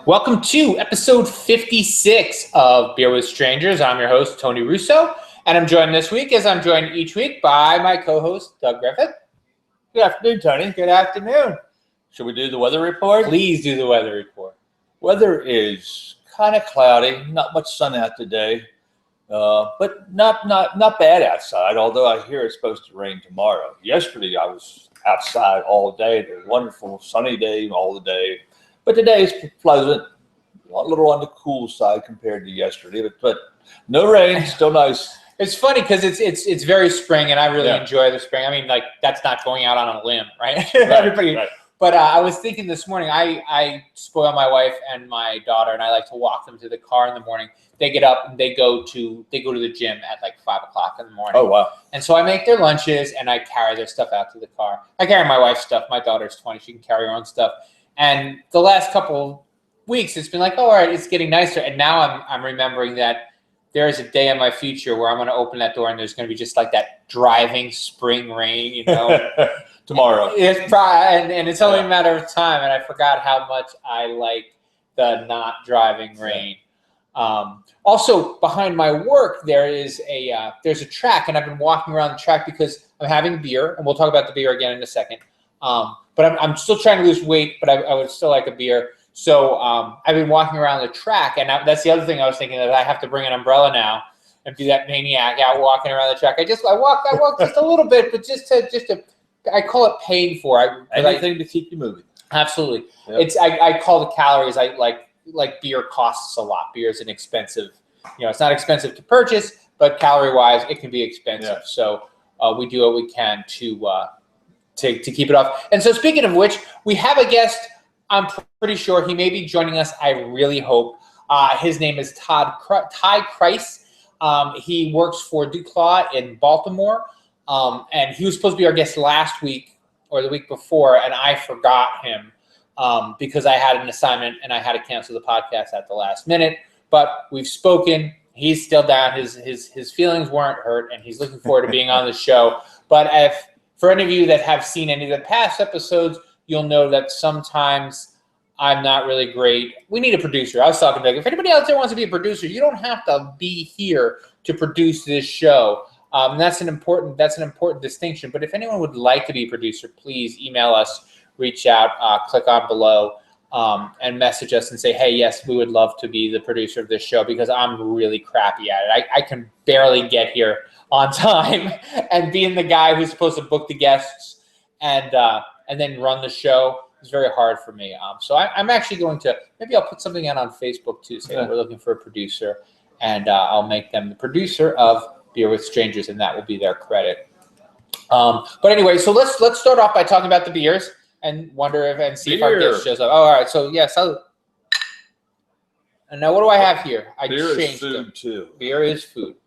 Welcome to episode 56 of Beer with Strangers. I'm your host, Tony Russo, and I'm joined this week, as I'm joined each week, by my co-host, Doug Griffith. Good afternoon, Tony. Good afternoon. Should we do the weather report? Please do the weather report. Weather is kind of cloudy, not much sun out today, but not bad outside, although I hear it's supposed to rain tomorrow. Yesterday, I was outside all day. It was a wonderful sunny day all the day. But today is pleasant, a little on the cool side compared to yesterday, but no rain, still nice. It's funny because it's very spring, and I really enjoy the spring. I mean, like, that's not going out on a limb, right? Everybody. Right. But I was thinking this morning, I spoil my wife and my daughter, and I like to walk them to the car in the morning. They get up and they go to the gym at like 5 o'clock in the morning. Oh, wow. And so I make their lunches and I carry their stuff out to the car. I carry my wife's stuff. My daughter's 20. She can carry her own stuff. And the last couple weeks, it's been like, oh, all right, it's getting nicer. And now I'm remembering that there is a day in my future where I'm going to open that door and there's going to be just like that driving spring rain, you know. Tomorrow. It's probably, and it's only a matter of time. And I forgot how much I like the not driving rain. Also, behind my work, there's a track, and I've been walking around the track because I'm having beer, and we'll talk about the beer again in a second. But I'm still trying to lose weight, but I would still like a beer. So I've been walking around the track, and that's the other thing I was thinking, that I have to bring an umbrella now and be that maniac out walking around the track. I walk just a little bit, but just to I call it paying for. Anything to keep you moving. Absolutely. Yep. I call the calories. I like beer costs a lot. Beer is an expensive. It's not expensive to purchase, but calorie wise, it can be expensive. Yeah. So we do what we can to keep it off. And so, speaking of which, we have a guest. I'm pretty sure he may be joining us. I really hope. His name is Ty Kreis. He works for DuClaw in Baltimore, and he was supposed to be our guest last week or the week before, and I forgot him because I had an assignment and I had to cancel the podcast at the last minute. But we've spoken. He's still down. His feelings weren't hurt, and he's looking forward to being on the show. But for any of you that have seen any of the past episodes, you'll know that sometimes I'm not really great. We need a producer. I was talking to Doug. If anybody out there wants to be a producer, you don't have to be here to produce this show. That's an important distinction. But if anyone would like to be a producer, please email us, reach out, click on below, and message us and say, hey, yes, we would love to be the producer of this show, because I'm really crappy at it. I can barely get here on time, and being the guy who's supposed to book the guests and then run the show is very hard for me. So I'm actually going to, maybe I'll put something out on Facebook too, saying we're looking for a producer, and I'll make them the producer of Beer with Strangers, and that will be their credit. But anyway, so let's start off by talking about the beers and see if our guest shows up. Oh, all right. So and now what do I have here? Beer is food too. Beer is food.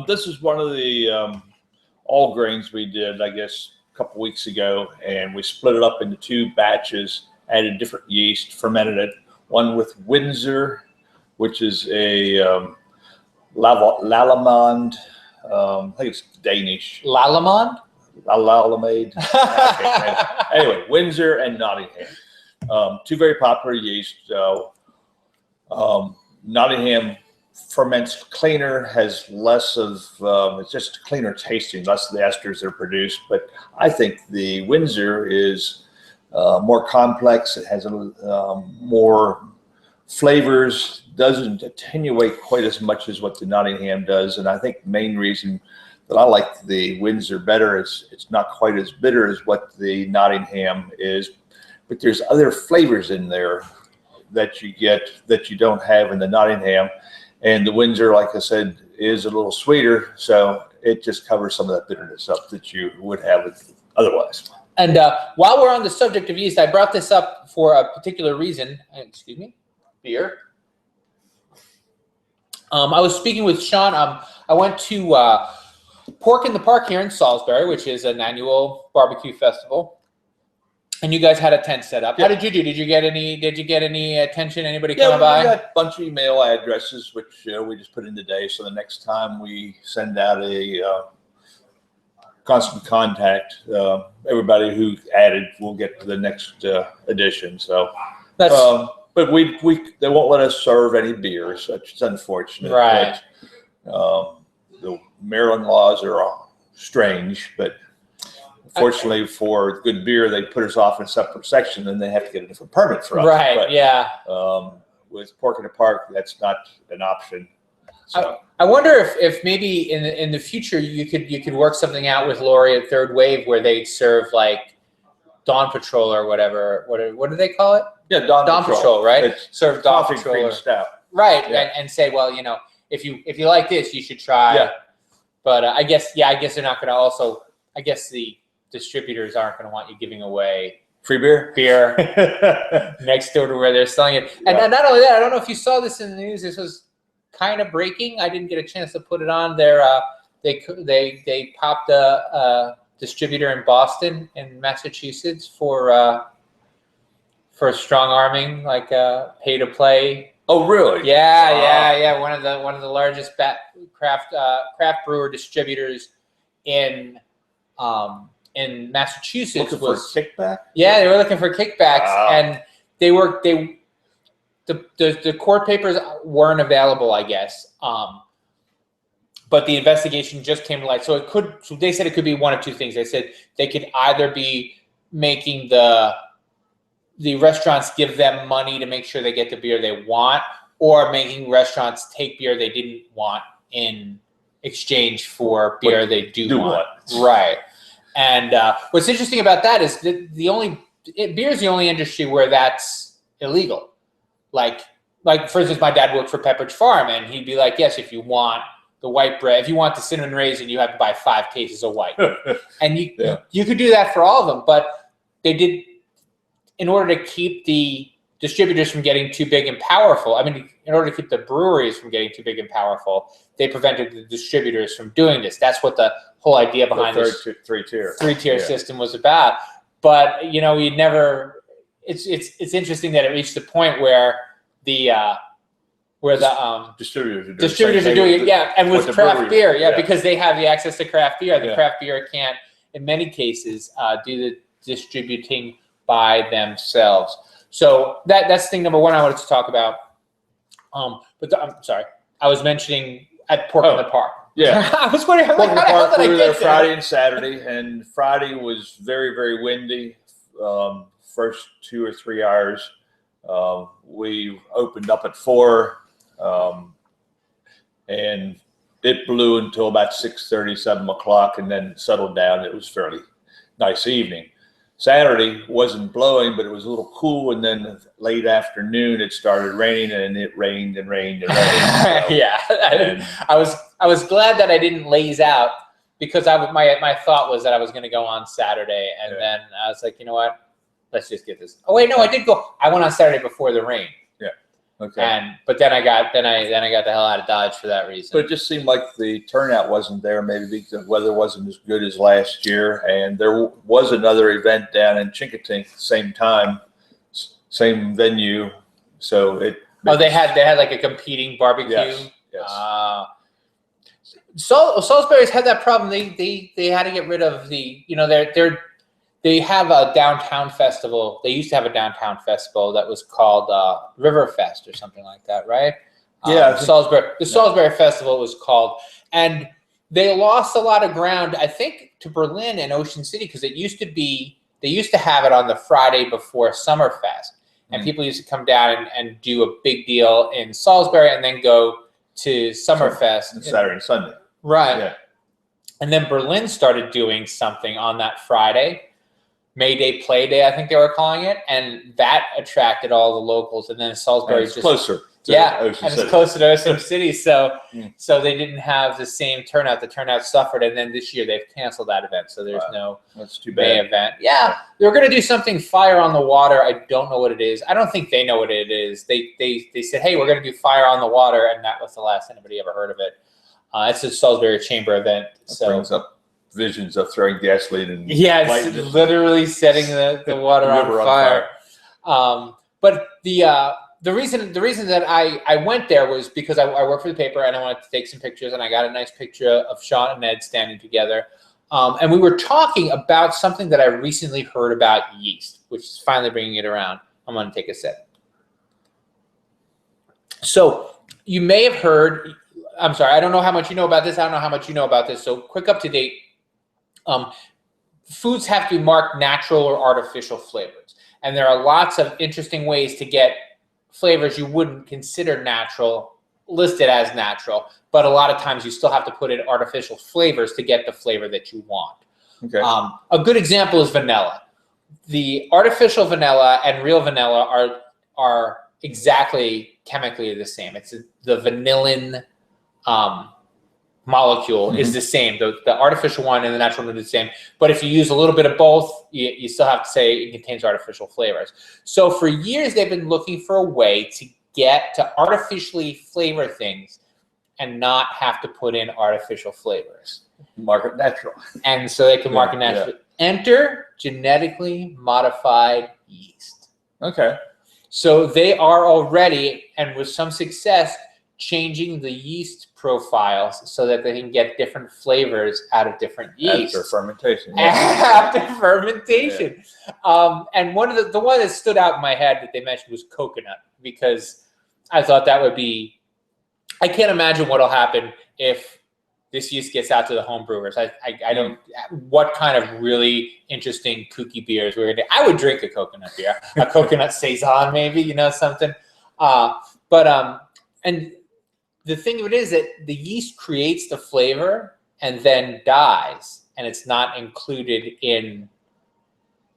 This is one of the all grains we did, I guess, a couple weeks ago, and we split it up into two batches, added different yeast, fermented it. One with Windsor, which is a Lallemand. I think it's Danish. Lallemand? Lallemand. Anyway, Windsor and Nottingham. Two very popular yeast. Nottingham ferments cleaner, has less of, it's just cleaner tasting, less of the esters that are produced. But I think the Windsor is more complex. It has more flavors, doesn't attenuate quite as much as what the Nottingham does. And I think the main reason that I like the Windsor better is it's not quite as bitter as what the Nottingham is, but there's other flavors in there that you get that you don't have in the Nottingham. And the Windsor, like I said, is a little sweeter, so it just covers some of that bitterness up that you would have otherwise. And while we're on the subject of yeast, I brought this up for a particular reason. Excuse me, beer. I was speaking with Sean. I went to Pork in the Park here in Salisbury, which is an annual barbecue festival. And you guys had a tent set up. How did you do? Did you get any attention? Anybody come by? We got a bunch of email addresses, which we just put in today. So the next time we send out a constant contact, everybody who added will get to the next edition. So that's but they won't let us serve any beers, which is unfortunate. Right. But, the Maryland laws are strange, but fortunately for good beer, they put us off in a separate section, and they have to get a different permit for us. Right. But, yeah. With Pork in the Park, that's not an option. So. I wonder if maybe in the future you could work something out with Lori at Third Wave where they'd serve like Dawn Patrol or whatever. What do they call it? Yeah, Dawn Patrol, right? It's serve Dawn coffee Patrol. cream stout. Right, Yeah. and say, well, if you like this, you should try. Yeah. But I guess they're not going to also. I guess the distributors aren't going to want you giving away Free beer next door to where they're selling it. And not only that, I don't know if you saw this in the news. This was kind of breaking. I didn't get a chance to put it on there. They popped a distributor in Boston in Massachusetts for strong arming, like pay to play. Oh, really? Yeah. One of the largest craft brewer distributors in Massachusetts looking for kickback. Yeah, they were looking for kickbacks, and the court papers weren't available, I guess. But the investigation just came to light. So they said it could be one of two things. They said they could either be making the restaurants give them money to make sure they get the beer they want, or making restaurants take beer they didn't want in exchange for beer they do want. Right. And what's interesting about that is that beer is the only industry where that's illegal. Like for instance, my dad worked for Pepperidge Farm, and he'd be like, yes, if you want the white bread, if you want the cinnamon raisin, you have to buy 5 cases of white. And you could do that for all of them, but they did, in order to keep the distributors from getting too big and powerful, in order to keep the breweries from getting too big and powerful, they prevented the distributors from doing this. That's what the whole idea behind this three-tier system was about. But you'd never. It's interesting that it reached the point where the distributors are doing it. Yeah, and with craft beer, because they have the access to craft beer. The craft beer can't, in many cases, do the distributing by themselves. So that's thing number one I wanted to talk about. But I'm sorry, I was mentioning at Pork in the Park. Yeah, I was wondering Pork in the Park. We were there Friday Friday and Saturday, and Friday was very, very windy. First 2 or 3 hours, we opened up at 4, and it blew until about 6:30, 7 o'clock, and then settled down. It was a fairly nice evening. Saturday wasn't blowing, but it was a little cool, and then late afternoon it started raining, and it rained and rained and rained. Yeah, I was glad that I didn't laze out, because my thought was that I was going to go on Saturday, and then I was like, you know what, let's just get this. Oh wait, no, I did go. I went on Saturday before the rain. Yeah. Okay. But then I got the hell out of Dodge for that reason. But it just seemed like the turnout wasn't there, maybe because the weather wasn't as good as last year. And there was another event down in Chinkotink at the same time, same venue. So they had like a competing barbecue. Yes. Salisbury's had that problem. They had to get rid of they have a downtown festival. They used to have a downtown festival that was called Riverfest or something like that, right? Yeah. Salisbury Festival was called. And they lost a lot of ground, I think, to Berlin and Ocean City, because they used to have it on the Friday before Summerfest. And people used to come down and do a big deal in Salisbury and then go to Summerfest. Saturday and Sunday. Right. Yeah. And then Berlin started doing something on that Friday. May Day Play Day, I think they were calling it, and that attracted all the locals. And then Salisbury is closer. Ocean City. It's closer to Ocean City, so they didn't have the same turnout. The turnout suffered, and then this year they've canceled that event, so there's no May event. Yeah, they were going to do something Fire on the Water. I don't know what it is. I don't think they know what it is. They said, hey, we're going to do Fire on the Water, and that was the last anybody ever heard of it. It's a Salisbury Chamber event. That brings up visions of throwing gasoline and it's literally setting the water on fire. But the reason that I went there was because I work for the paper and I wanted to take some pictures, and I got a nice picture of Sean and Ned standing together, and we were talking about something that I recently heard about yeast, which is finally bringing it around. I'm going to take a sip. So you may have heard, I'm sorry, I don't know how much you know about this. I don't know how much you know about this. So quick up to date. Foods have to be marked natural or artificial flavors. And there are lots of interesting ways to get flavors you wouldn't consider natural listed as natural. But a lot of times you still have to put in artificial flavors to get the flavor that you want. Okay. A good example is vanilla. The artificial vanilla and real vanilla are exactly chemically the same. It's the vanillin molecule is the same. The artificial one and the natural one are the same. But if you use a little bit of both, you still have to say it contains artificial flavors. So for years, they've been looking for a way to get to artificially flavor things and not have to put in artificial flavors. Market natural. And so they can market natural. Yeah. Enter genetically modified yeast. Okay. So they are already, and with some success, changing the yeast profiles so that they can get different flavors out of different yeast. After fermentation. After fermentation. Yeah. And one of the one that stood out in my head that they mentioned was coconut, because I thought that would be, I can't imagine what'll happen if this yeast gets out to the home brewers. I don't, what kind of really interesting kooky beers we're gonna do. I would drink a coconut beer, a coconut saison maybe, you know, something. And the thing of it is that the yeast creates the flavor and then dies, and it's not included in,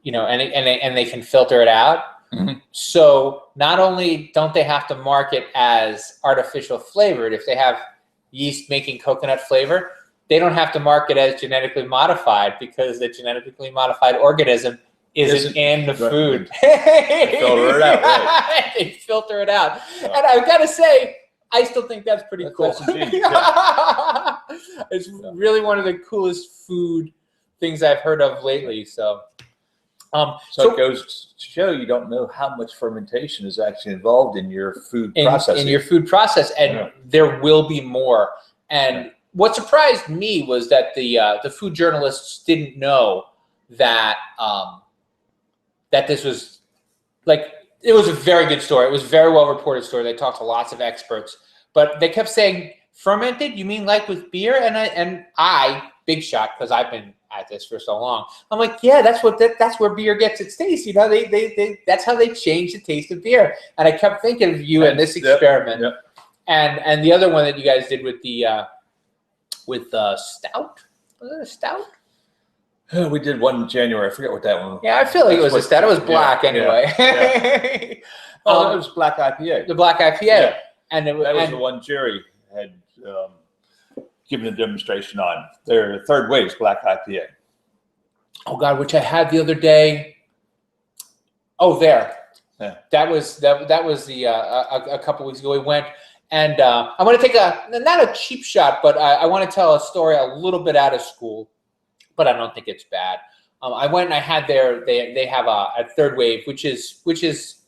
you know, and they can filter it out. Mm-hmm. So not only don't they have to mark it as artificial flavored, if they have yeast making coconut flavor, they don't have to mark it as genetically modified, because the genetically modified organism isn't in the food. They filter it out, right? They filter it out. Yeah. And I've got to say, I still think that's pretty cool. Yeah. It's really one of the coolest food things I've heard of lately. So it goes to show you don't know how much fermentation is actually involved in your food processing. In your food process, and there will be more. And what surprised me was that the food journalists didn't know that that this was like, it was a very good story. It was a very well reported story. They talked to lots of experts, but they kept saying, fermented? You mean like with beer? And I big shot, because I've been at this for so long. I'm like, yeah, that's where beer gets its taste. You know, they that's how they change the taste of beer. And I kept thinking of you in this experiment. Yep. And the other one that you guys did with the stout. Was it a stout? We did one in January. I forget what that one was. Yeah, I feel like it was a stout. It was black anyway. Yeah. It was black IPA. The black IPA. Yeah. And that was the one Jerry had given a demonstration on. Their third wave black IPA. Oh God, which I had the other day. Oh, there. Yeah. That was the a couple weeks ago. We went, and I want to take not a cheap shot, but I want to tell a story a little bit out of school, but I don't think it's bad. I went and I had they have a third wave, which is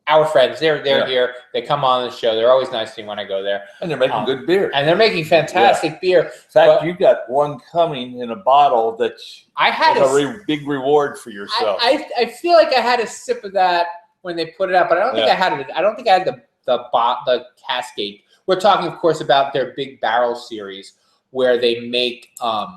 our friends. They're here. They come on the show. They're always nice to me when I go there. And they're making good beer. And they're making fantastic beer. In fact, you got one coming in a bottle that I had a big reward for yourself. I feel like I had a sip of that when they put it out, but I don't think I had it. I don't think I had the Cascade. We're talking, of course, about their Big Barrel series, where they make a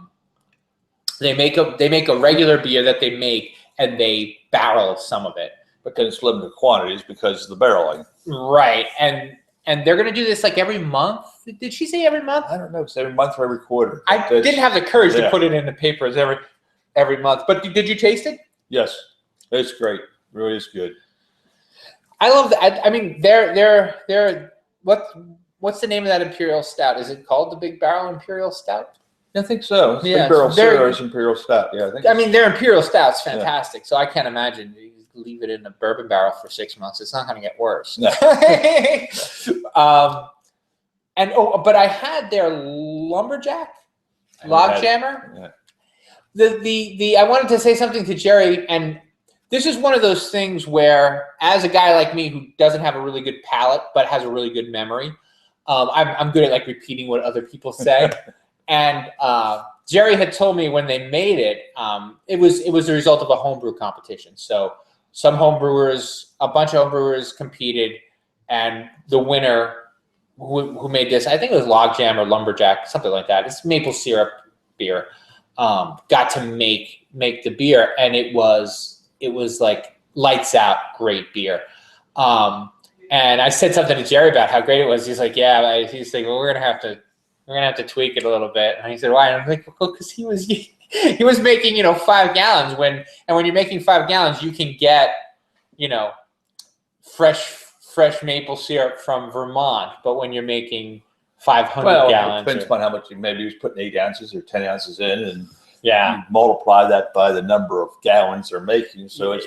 regular beer that they make, and they barrel some of it. But then it's limited quantities because of the barreling. Right. And they're going to do this like every month. Did she say every month? I don't know. It's every month or every quarter. I didn't have the courage to put it in the papers every month. But did you taste it? Yes. It's great. It really is good. I love that. I mean, they're what's the name of that Imperial Stout? Is it called the Big Barrel Imperial Stout? I think so. It's Big Barrel Series Imperial Stout. Yeah, I mean, their Imperial Stout's fantastic. So I can't imagine you leave it in a bourbon barrel for 6 months. It's not going to get worse. No. But I had their Lumberjack Log Jammer. Yeah. I wanted to say something to Jerry, and this is one of those things where, as a guy like me who doesn't have a really good palate but has a really good memory, I'm good at like repeating what other people say. And Jerry had told me when they made it, it was the result of a homebrew competition. So a bunch of homebrewers competed, and the winner who made this, I think it was Log Jammer, Lumberjack, something like that. It's maple syrup beer. Got to make the beer, and it was like lights out great beer. And I said something to Jerry about how great it was. He's like, yeah. He's like, well, we're gonna have to tweak it a little bit. And he said, why? And I'm like, well, because he was making 5 gallons when you're making 5 gallons, you can get fresh maple syrup from Vermont. But when you're making 500 gallons, it depends upon how much maybe he was putting 8 ounces or 10 ounces in, and you multiply that by the number of gallons they're making, so it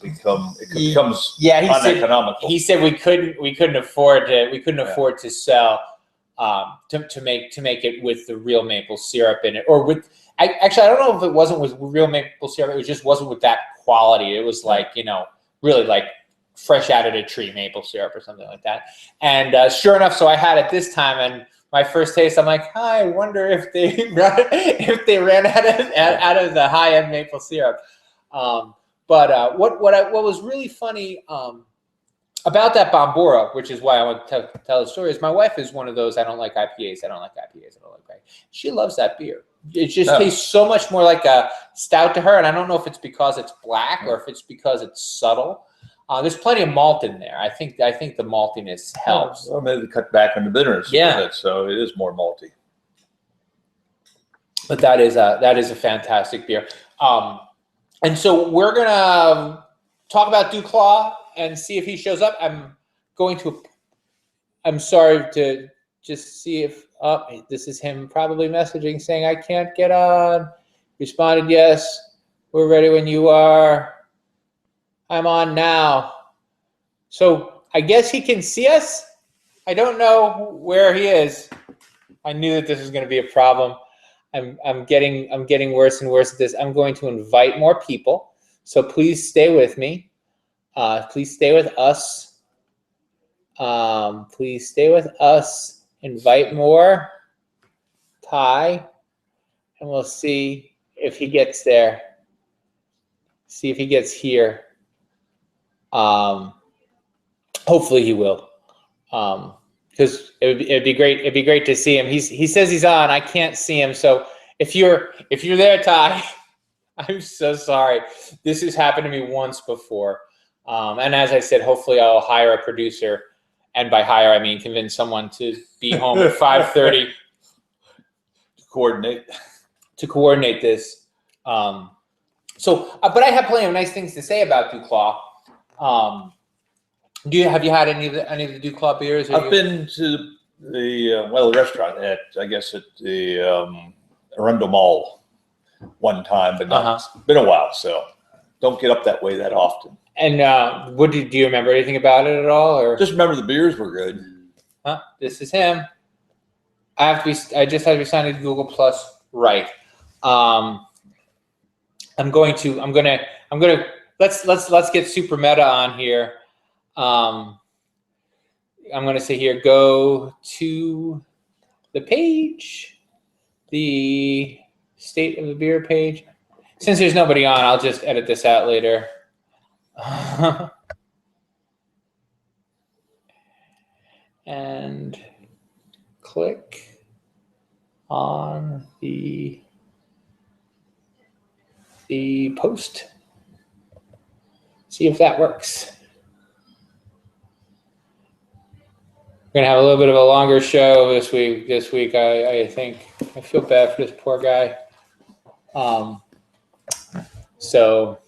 becomes uneconomical. He said we couldn't afford to sell to make it with the real maple syrup in it, or with I don't know if it wasn't with real maple syrup. It just wasn't with that quality. It was like really like fresh out of a tree maple syrup or something like that. And sure enough, so I had it this time, and my first taste, I'm like, I wonder if they ran out of the high end maple syrup. But what was really funny about that Bombora, which is why I want to tell the story, is my wife is one of those, I don't like IPAs. She loves that beer. It just tastes so much more like a stout to her, and I don't know if it's because it's black or if it's because it's subtle. There's plenty of malt in there. I think the maltiness helps. Well, maybe they cut back on the bitterness a bit, so it is more malty. But that is a fantastic beer. And so we're gonna talk about DuClaw and see if he shows up. I'm sorry to just see if this is him probably messaging saying I can't get on. Responded yes. We're ready when you are. I'm on now. So I guess he can see us. I don't know where he is. I knew that this was going to be a problem. I'm getting worse and worse at this. I'm going to invite more people. So please stay with me. Please stay with us. Please stay with us. Invite more. Ty. And we'll see if he gets there. See if he gets here. Hopefully he will, because it'd be great. It'd be great to see him. He says he's on. I can't see him. So if you're there, Ty, I'm so sorry. This has happened to me once before. And as I said, hopefully I'll hire a producer, and by hire I mean convince someone to be home at 5:30 to coordinate this. But I have plenty of nice things to say about DuClaw. Have you had any of the DuClaw beers? I've been to the restaurant at the Arundel Mall one time, but it's been a while, so don't get up that way that often. And do you remember anything about it at all, or just remember the beers were good? This is him. I just have to be signed into Google Plus, right? Let's get super meta on here. I'm going to say here, go to the page, the state of the beer page. Since there's nobody on, I'll just edit this out later. And click on the post. See if that works. We're gonna have a little bit of a longer show this week. I think. I feel bad for this poor guy. So,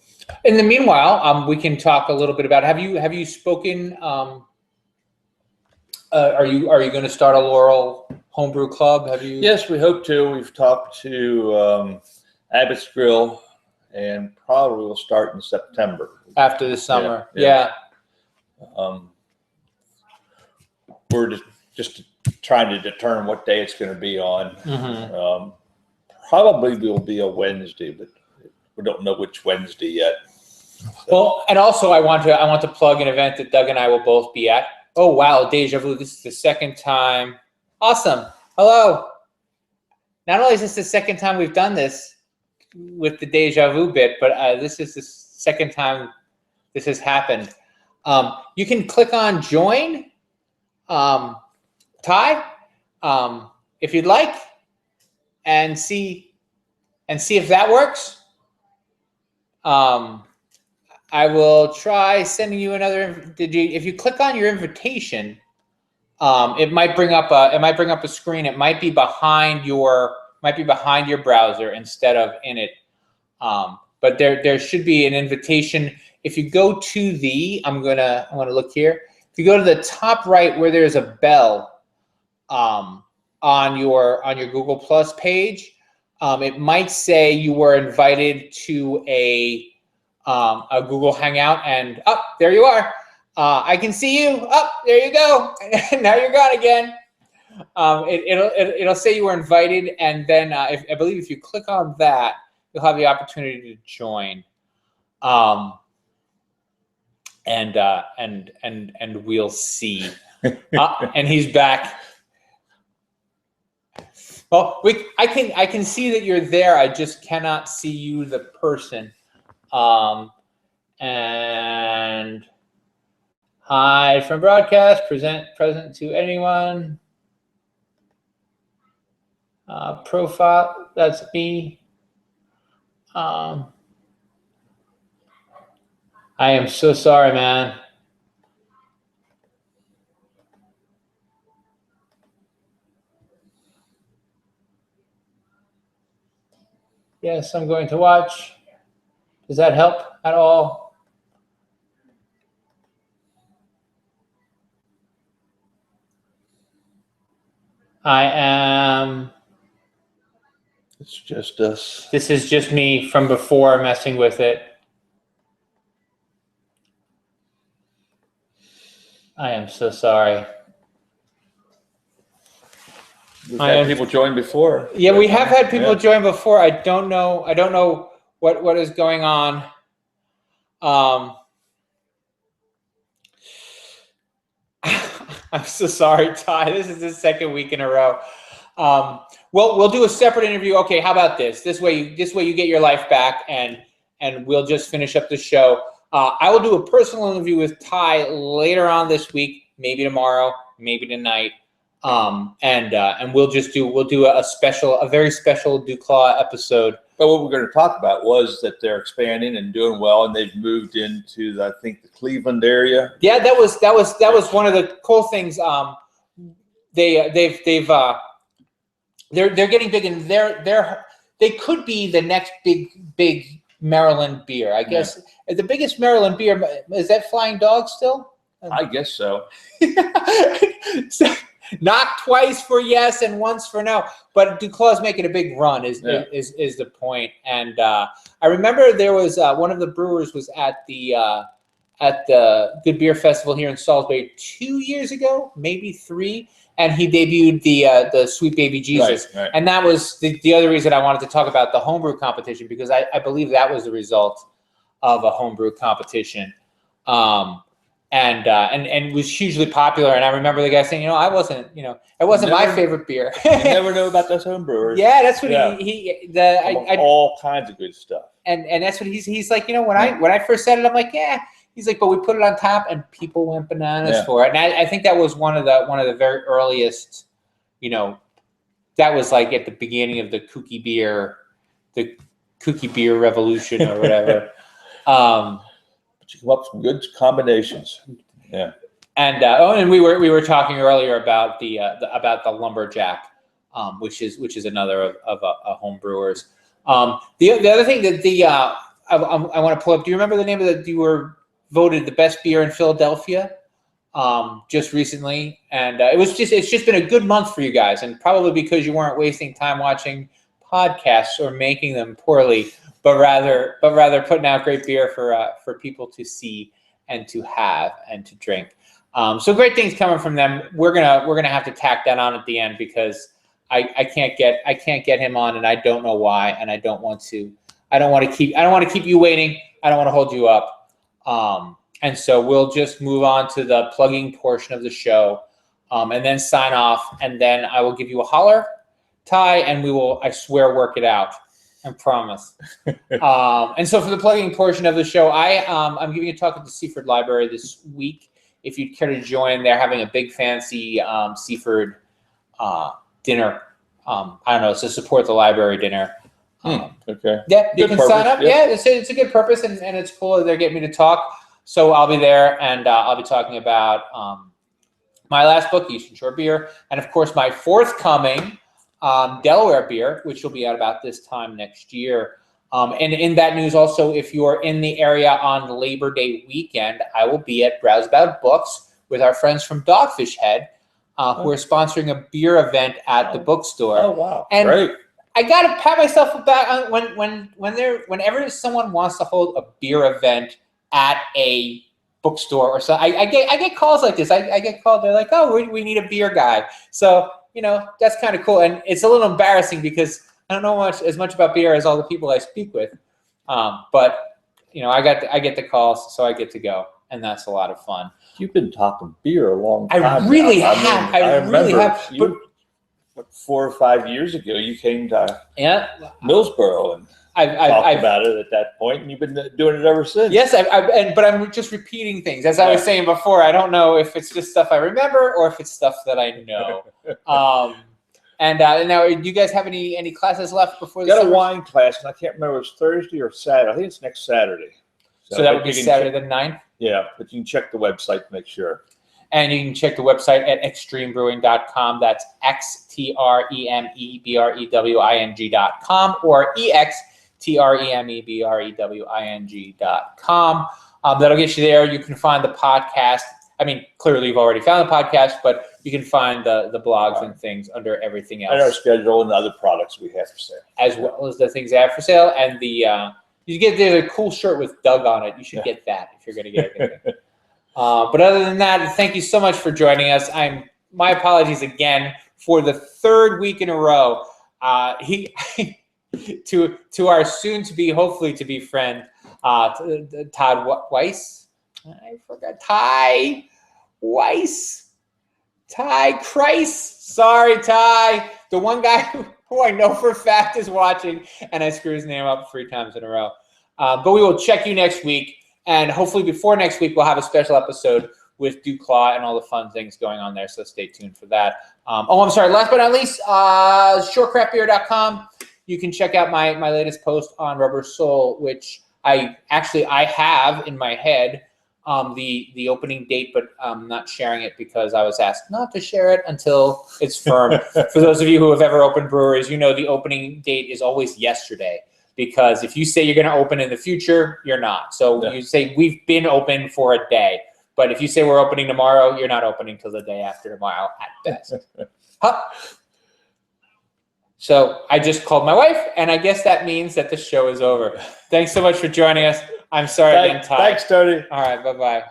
in the meanwhile, we can talk a little bit about. Have you spoken? Are you going to start a Laurel Homebrew Club? Have you? Yes, we hope to. We've talked to Abbott's Grill, and probably will start in September after the summer. Yeah. We're just trying to determine what day it's going to be on. Mm-hmm. Probably will be a Wednesday, but we don't know which Wednesday yet. So. Well, and also I want to plug an event that Doug and I will both be at. Oh wow, Deja Vu! This is the second time. Awesome. Hello. Not only is this the second time we've done this with the Deja Vu bit, but this is the second time this has happened. You can click on join Ty, if you'd like, and see if that works. I will try sending you another. If you click on your invitation, it might bring up a screen. It might be behind your browser instead of in it. But there should be an invitation. If you go to I'm gonna look here. If you go to the top right where there's a bell, on your Google Plus page, it might say you were invited to a Google Hangout, and there you are. I can see you. There you go. Now you're gone again. It'll say you were invited, and then I believe if you click on that, you'll have the opportunity to join. And we'll see. And he's back. Well, I can see that you're there. I just cannot see you, the person. And hide from broadcast. Present to anyone. Profile. That's me. I am so sorry, man. Yes, I'm going to watch. Does that help at all? I am. It's just us. This is just me from before messing with it. I am so sorry. We've had people join before. Yeah, we have had people join before. I don't know what is going on. I'm so sorry, Ty. This is the second week in a row. We'll do a separate interview. Okay, how about this? This way you get your life back, and we'll just finish up the show. I will do a personal interview with Ty later on this week, maybe tomorrow, maybe tonight. And we'll do a very special DuClaw episode. But what we're going to talk about was that they're expanding and doing well, and they've moved into, I think, the Cleveland area. Yeah, that was one of the cool things. They're getting big, and they could be the next big Maryland beer. I guess the biggest Maryland beer is that Flying Dog still. I guess so. Knock twice for yes and once for no, but DuClaw's making a big run is the point. And I remember there was one of the brewers was at the Good Beer Festival here in Salisbury 2 years ago, maybe 3, and he debuted the Sweet Baby Jesus. Right. And that was the other reason I wanted to talk about the homebrew competition, because I believe that was the result of a homebrew competition. And was hugely popular. And I remember the guy saying, it wasn't my favorite beer. You never know about those home brewers. Yeah, that's what all kinds of good stuff. And that's what he's like, when I first said it, I'm like, yeah. He's like, but we put it on top and people went bananas for it. And I think that was one of the very earliest, that was like at the beginning of the kooky beer revolution or whatever. You come up with some good combinations. Yeah. And we were talking earlier about the Lumberjack, which is another of a home brewers. The other thing that I want to pull up. Do you remember the name of you were voted the best beer in Philadelphia just recently? And it's just been a good month for you guys, and probably because you weren't wasting time watching podcasts or making them poorly, but rather putting out great beer for people to see and to have and to drink. So great things coming from them. We're gonna have to tack that on at the end, because I can't get him on, and I don't know why, and I don't want to keep you waiting. I don't want to hold you up. And so we'll just move on to the plugging portion of the show, and then sign off, and then I will give you a holler, Ty, and we will, I swear, work it out. I promise. And so for the plugging portion of the show, I'm giving a talk at the Seaford Library this week if you'd care to join, they're having a big fancy seafood dinner. I don't know, it's to support the library dinner. Okay. Yeah, you Good can sign purpose, up. yeah. Yeah, it's a good purpose, and it's cool. They're getting me to talk. So I'll be there, and I'll be talking about my last book, Eastern Shore Beer, and of course my forthcoming Delaware beer, which will be out about this time next year. And in that news also, if you're in the area on Labor Day weekend, I will be at Browse About Books with our friends from Dogfish Head, who are sponsoring a beer event at the bookstore. Oh, wow. And great. I gotta pat myself on the back whenever someone wants to hold a beer event at a bookstore or so. I get calls like this. I get called. They're like, "Oh, we need a beer guy." So that's kind of cool, and it's a little embarrassing because I don't know as much about beer as all the people I speak with. But I get the calls, so I get to go, and that's a lot of fun. You've been talking beer a long time. I really have. I really remember have. But 4 or 5 years ago, you came to Millsboro and I've about it at that point, and you've been doing it ever since. Yes, but I'm just repeating things. As I was saying before, I don't know if it's just stuff I remember or if it's stuff that I know. And now, do you guys have any classes left before the Got summer? a wine class, and I can't remember if it's Thursday or Saturday. I think it's next Saturday. So that would be Saturday the 9th? Yeah, but you can check the website to make sure. And you can check the website at extremebrewing.com. That's XTREMEBREWING.com or EXTREMEBREWING.com. That'll get you there. You can find the podcast. I mean, clearly you've already found the podcast, but you can find the blogs and things under everything else. And our schedule and the other products we have for sale. As well as the things they have for sale. And there's a cool shirt with Doug on it. You should get that if you're going to get anything. But other than that, thank you so much for joining us. My apologies again for the 3rd week in a row. To our soon-to-be, hopefully to be friend, Todd Weiss. I forgot. Ty Weiss. Ty Kreis. Sorry, Ty. The one guy who I know for a fact is watching, and I screw his name up 3 times in a row. But we will check you next week. And hopefully before next week, we'll have a special episode with DuClaw and all the fun things going on there. So stay tuned for that. I'm sorry. Last but not least, shorecraftbeer.com. You can check out my latest post on Rubber Soul, which I have in my head the opening date, but I'm not sharing it because I was asked not to share it until it's firm. For those of you who have ever opened breweries, the opening date is always yesterday. Because if you say you're going to open in the future, you're not. So you say we've been open for a day. But if you say we're opening tomorrow, you're not opening till the day after tomorrow at best. So I just called my wife, and I guess that means that the show is over. Thanks so much for joining us. I'm sorry again, Todd. Thanks, Tony. All right, bye-bye.